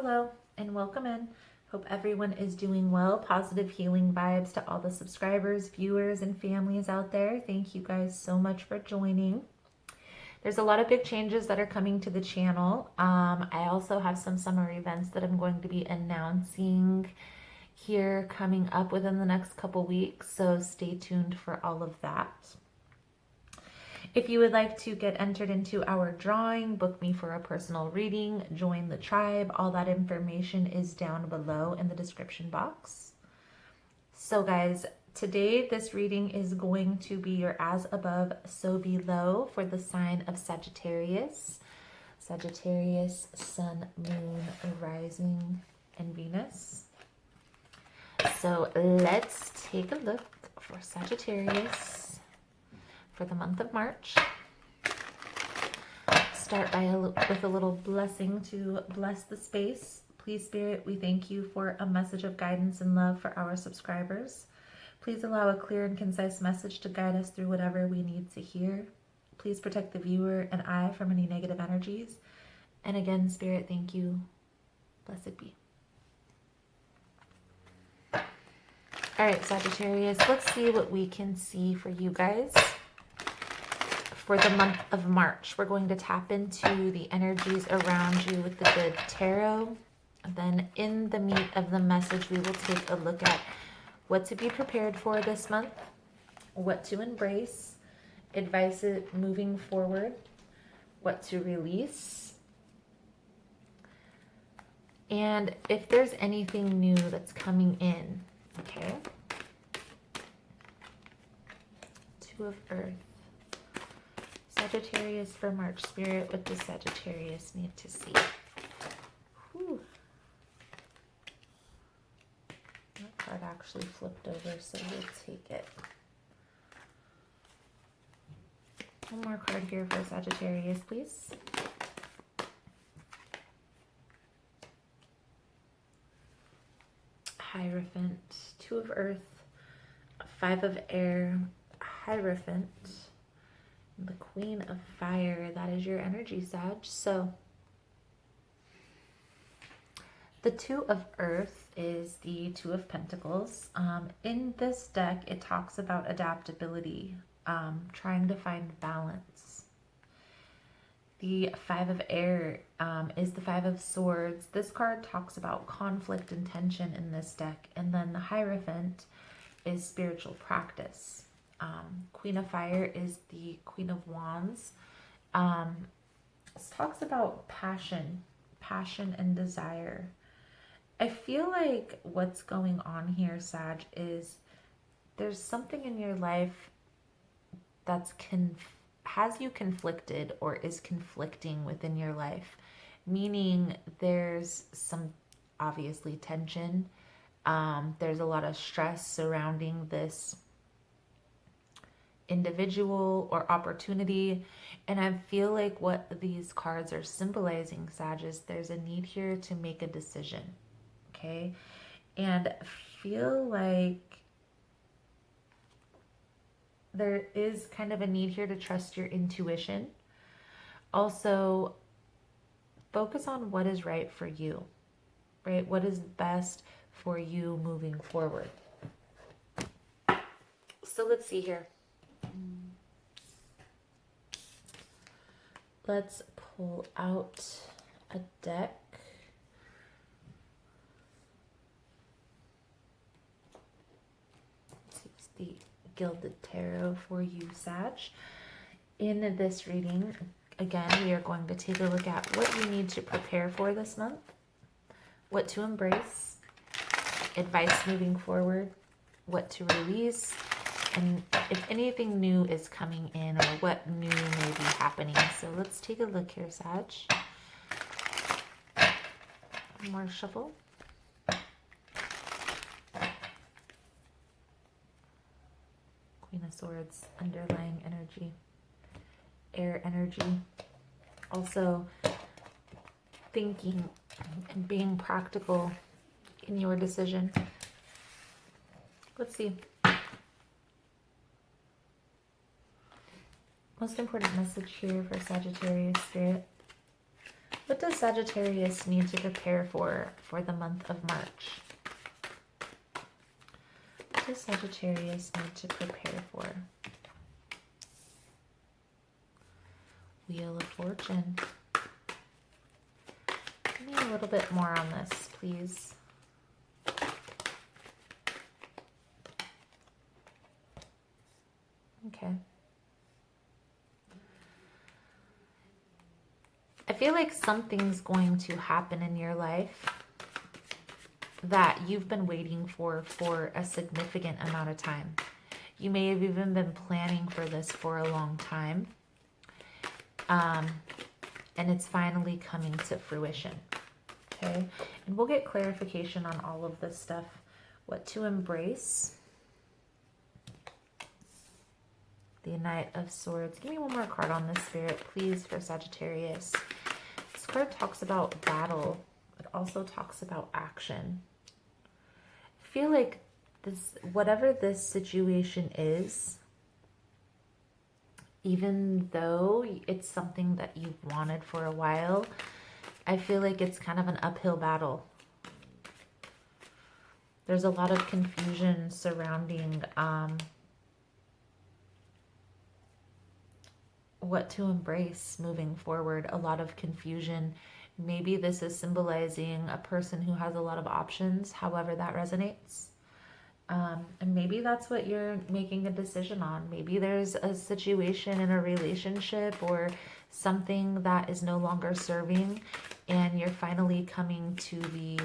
Hello and welcome in. Hope everyone is doing well. Positive healing vibes to all the subscribers, viewers, and families out there. Thank you guys so much for joining. There's a lot of big changes that are coming to the channel. I also have some summer events that I'm going to be announcing here coming up within the next couple weeks, so stay tuned for all of that. If you would like to get entered into our drawing, book me for a personal reading, join the tribe, all that information is down below in the description box. So guys, today this reading is going to be your as above, so below for the sign of Sagittarius. Sagittarius, Sun, Moon, Rising, and Venus. So let's take a look for Sagittarius for the month of March. Start with a little blessing to bless the space. Please, Spirit, we thank you for a message of guidance and love for our subscribers. Please allow a clear and concise message to guide us through whatever we need to hear. Please protect the viewer and I from any negative energies. And again, Spirit, thank you. Blessed be. All right, Sagittarius, let's see what we can see for you guys. For the month of March, we're going to tap into the energies around you with the good tarot. And then in the meat of the message, we will take a look at what to be prepared for this month, what to embrace, advice moving forward, what to release, and if there's anything new that's coming in, okay? Two of Earth. Sagittarius for March, Spirit, what does Sagittarius need to see? Whew. That card actually flipped over, so we'll take it. One more card here for Sagittarius, please. Hierophant, Two of Earth, Five of Air, Hierophant, the Queen of Fire. That is your energy, Sag. So the Two of Earth is the Two of Pentacles. In this deck, it talks about adaptability, trying to find balance. The Five of Air is the Five of Swords. This card talks about conflict and tension in this deck. And then the Hierophant is spiritual practice. Queen of Fire is the Queen of Wands. This talks about passion and desire. I feel like what's going on here, Sag, is there's something in your life that's has you conflicted or is conflicting within your life, meaning there's some obviously tension. There's a lot of stress surrounding this individual or opportunity, and I feel like what these cards are symbolizing, Sag, is there's a need here to make a decision, okay? And feel like there is kind of a need here to trust your intuition. Also, focus on what is right for you, right? What is best for you moving forward. So let's see here. Let's pull out a deck. Let's use the Gilded Tarot for you, Sag. In this reading, again, we are going to take a look at what you need to prepare for this month, what to embrace, advice moving forward, what to release, and if anything new is coming in or what new may be happening. So let's take a look here, Sag. One more shuffle. Queen of Swords, underlying energy, air energy. Also thinking and being practical in your decision. Let's see. Most important message here for Sagittarius, Spirit. What does Sagittarius need to prepare for the month of March? What does Sagittarius need to prepare for? Wheel of Fortune. Give me a little bit more on this, please. Okay. I feel like something's going to happen in your life that you've been waiting for a significant amount of time. You may have even been planning for this for a long time. And it's finally coming to fruition. Okay? And we'll get clarification on all of this stuff. What to embrace. The Knight of Swords. Give me one more card on this, Spirit, please, for Sagittarius. This card talks about battle. It also talks about action. I feel like this, whatever this situation is, even though it's something that you've wanted for a while, I feel like it's kind of an uphill battle. There's a lot of confusion surrounding what to embrace moving forward. A lot of confusion. Maybe this is symbolizing a person who has a lot of options, however that resonates. And maybe that's what you're making a decision on. Maybe there's a situation in a relationship or something that is no longer serving, and you're finally coming to the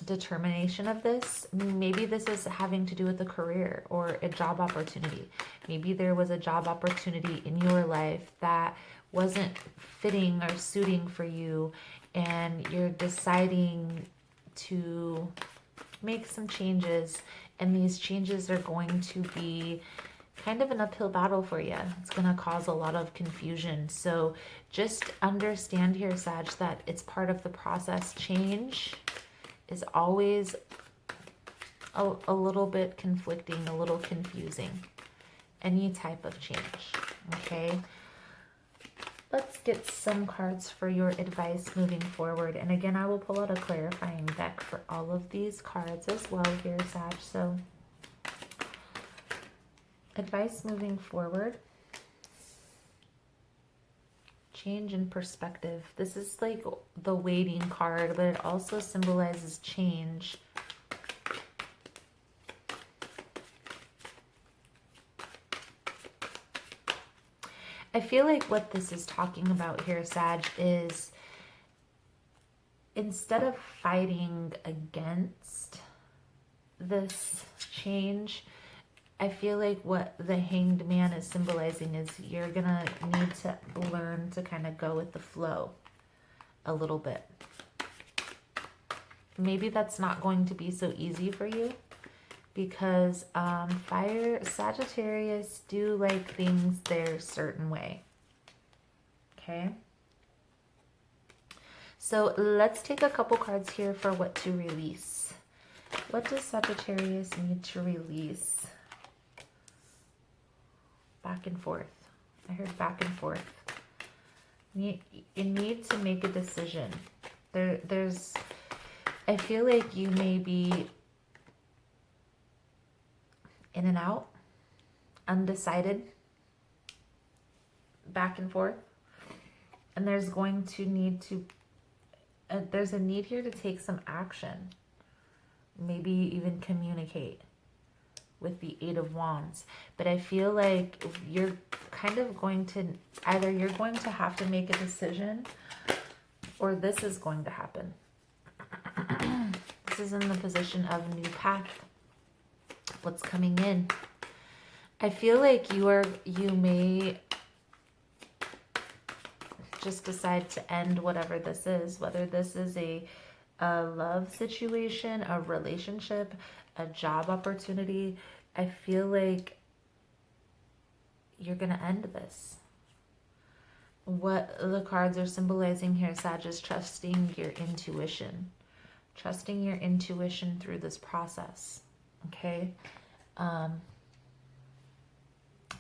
determination of this. Maybe this is having to do with a career or a job opportunity. Maybe there was a job opportunity in your life that wasn't fitting or suiting for you, and you're deciding to make some changes, and these changes are going to be kind of an uphill battle for you. It's going to cause a lot of confusion. So just understand here, Sag, that it's part of the process. Change is always a little bit conflicting, a little confusing. Any type of change, okay? Let's get some cards for your advice moving forward. And again, I will pull out a clarifying deck for all of these cards as well here, Sag. So, advice moving forward. Change in perspective. This is like the waiting card, but it also symbolizes change. I feel like what this is talking about here, Sag, is instead of fighting against this change, I feel like what the Hanged Man is symbolizing is you're going to need to learn to kind of go with the flow a little bit. Maybe that's not going to be so easy for you, because fire Sagittarius do like things their certain way. Okay. So let's take a couple cards here for what to release. What does Sagittarius need to release? Back and forth. I heard back and forth. You need to make a decision. I feel like you may be in and out, undecided, back and forth. And there's going to need to, there's a need here to take some action. Maybe even communicate with the Eight of Wands. But I feel like you're kind of going to, either you're going to have to make a decision, or this is going to happen. This is in the position of new path. What's coming in? I feel like you may just decide to end whatever this is, whether this is a love situation, a relationship, a job opportunity. I feel like you're going to end this. What the cards are symbolizing here, Sag, is trusting your intuition. Trusting your intuition through this process. Okay?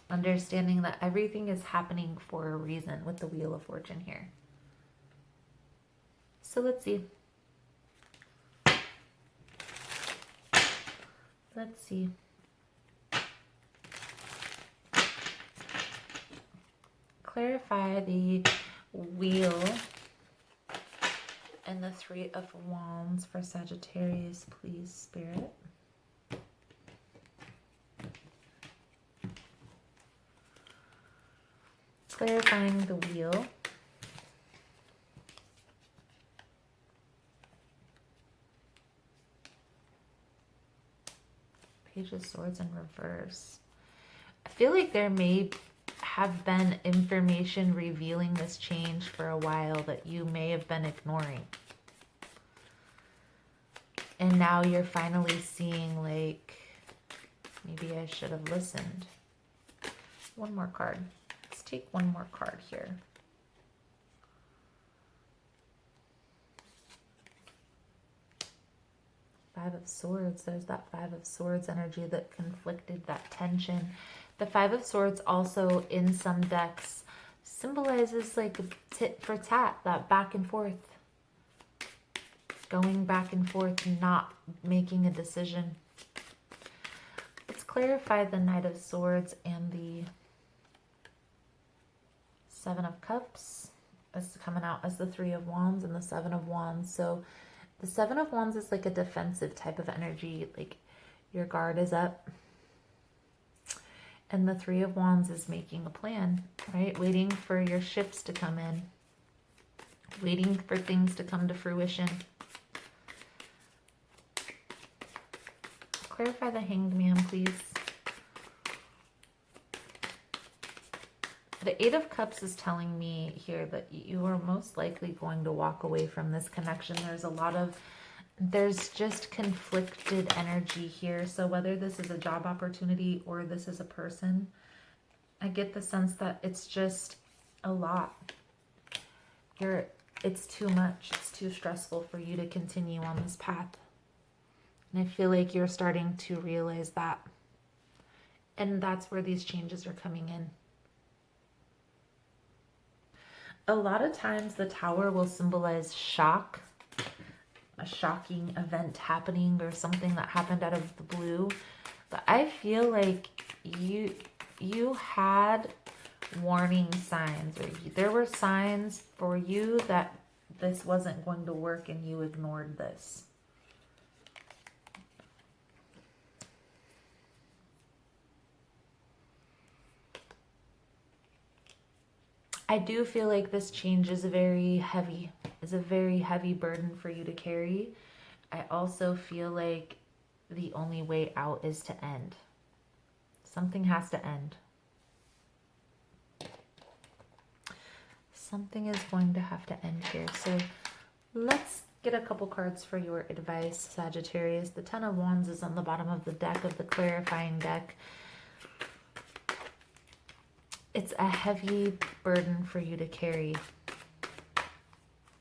Understanding that everything is happening for a reason with the Wheel of Fortune here. So let's see. Let's see. Clarify the Wheel and the Three of Wands for Sagittarius, please, Spirit. Clarifying the Wheel. Page of Swords in reverse. I feel like there may have been information revealing this change for a while that you may have been ignoring. And now you're finally seeing, like, maybe I should have listened. One more card. Let's take one more card here. Five of Swords. There's that Five of Swords energy that conflicted, that tension. The Five of Swords also in some decks symbolizes like tit for tat, that back and forth. Going back and forth, not making a decision. Let's clarify the Knight of Swords and the Seven of Cups. It's coming out as the Three of Wands and the Seven of Wands. So the Seven of Wands is like a defensive type of energy, like your guard is up. And the Three of Wands is making a plan, right? Waiting for your ships to come in. Waiting for things to come to fruition. Clarify the Hanged Man, please. The Eight of Cups is telling me here that you are most likely going to walk away from this connection. There's just conflicted energy here. So whether this is a job opportunity or this is a person, I get the sense that it's just a lot. It's too much. It's too stressful for you to continue on this path. And I feel like you're starting to realize that. And that's where these changes are coming in. A lot of times the Tower will symbolize shock, a shocking event happening or something that happened out of the blue. But I feel like you had warning signs, or there were signs for you that this wasn't going to work and you ignored this. I do feel like this change is a very heavy burden for you to carry. I also feel like the only way out is to end. Something has to end. Something is going to have to end here. So let's get a couple cards for your advice, Sagittarius. The Ten of Wands is on the bottom of the deck, of the clarifying deck. It's a heavy burden for you to carry,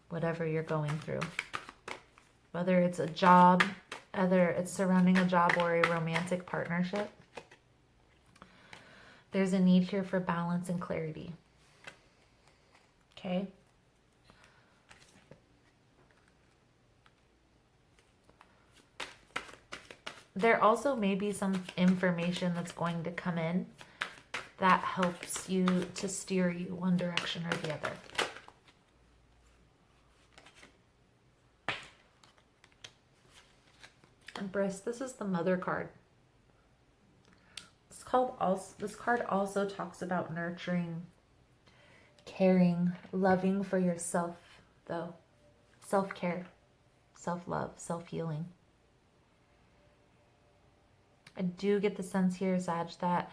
whatever you're going through. Whether it's a job, whether it's surrounding a job or a romantic partnership, there's a need here for balance and clarity. Okay? There also may be some information that's going to come in that helps you to steer you one direction or the other. Empress, this is the Mother card. This card also talks about nurturing, caring, loving for yourself, though. Self-care, self-love, self-healing. I do get the sense here, Sag, that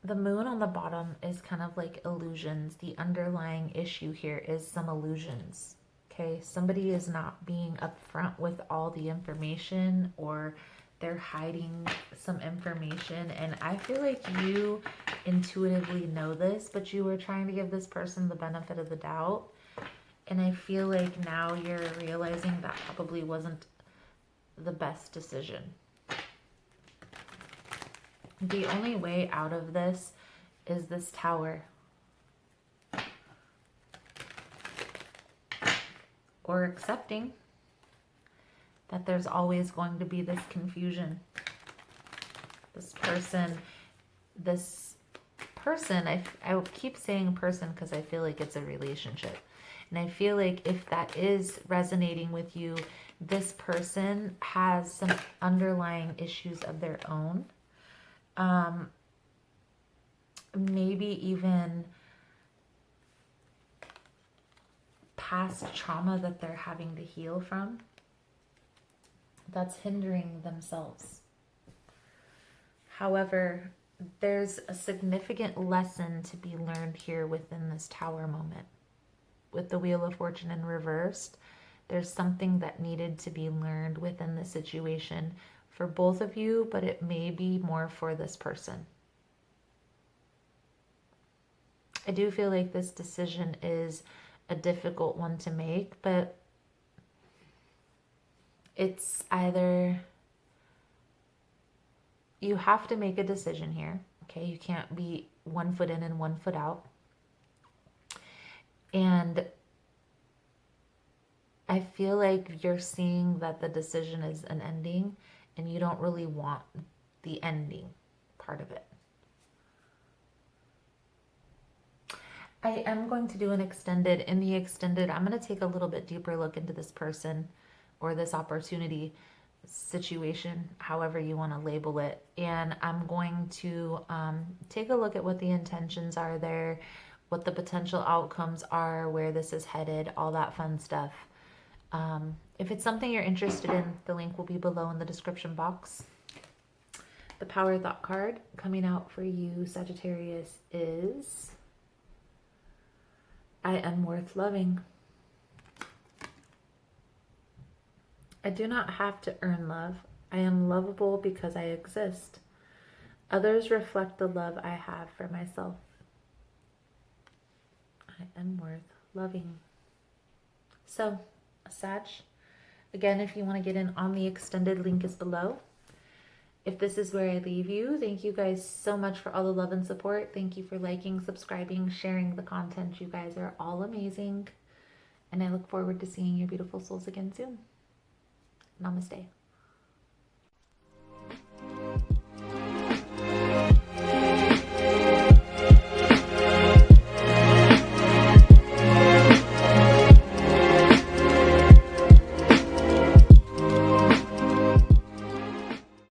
the moon on the bottom is kind of like illusions. The underlying issue here is some illusions. Okay, somebody is not being upfront with all the information, or they're hiding some information. And I feel like you intuitively know this, but you were trying to give this person the benefit of the doubt. And I feel like now you're realizing that probably wasn't the best decision. The only way out of this is this Tower. or accepting that there's always going to be this confusion. This person, I keep saying person because I feel like it's a relationship. And I feel like if that is resonating with you, this person has some underlying issues of their own. Maybe even past trauma that they're having to heal from that's hindering themselves. However, there's a significant lesson to be learned here within this Tower moment. With the Wheel of Fortune in reversed, there's something that needed to be learned within the situation for both of you, but it may be more for this person. I do feel like this decision is a difficult one to make, but it's either you have to make a decision here, okay? You can't be 1 foot in and 1 foot out. And I feel like you're seeing that the decision is an ending and you don't really want the ending part of it. I am going to do an extended. In the extended, I'm going to take a little bit deeper look into this person or this opportunity, situation, however you want to label it. And I'm going to take a look at what the intentions are there, what the potential outcomes are, where this is headed, all that fun stuff. If it's something you're interested in, the link will be below in the description box. The Power Thought card coming out for you, Sagittarius, is I am worth loving. I do not have to earn love. I am lovable because I exist. Others reflect the love I have for myself. I am worth loving. So, Sag, again, if you want to get in on the extended, link is below. If this is where I leave you, thank you guys so much for all the love and support. Thank you for liking, subscribing, sharing the content. You guys are all amazing. And I look forward to seeing your beautiful souls again soon. Namaste.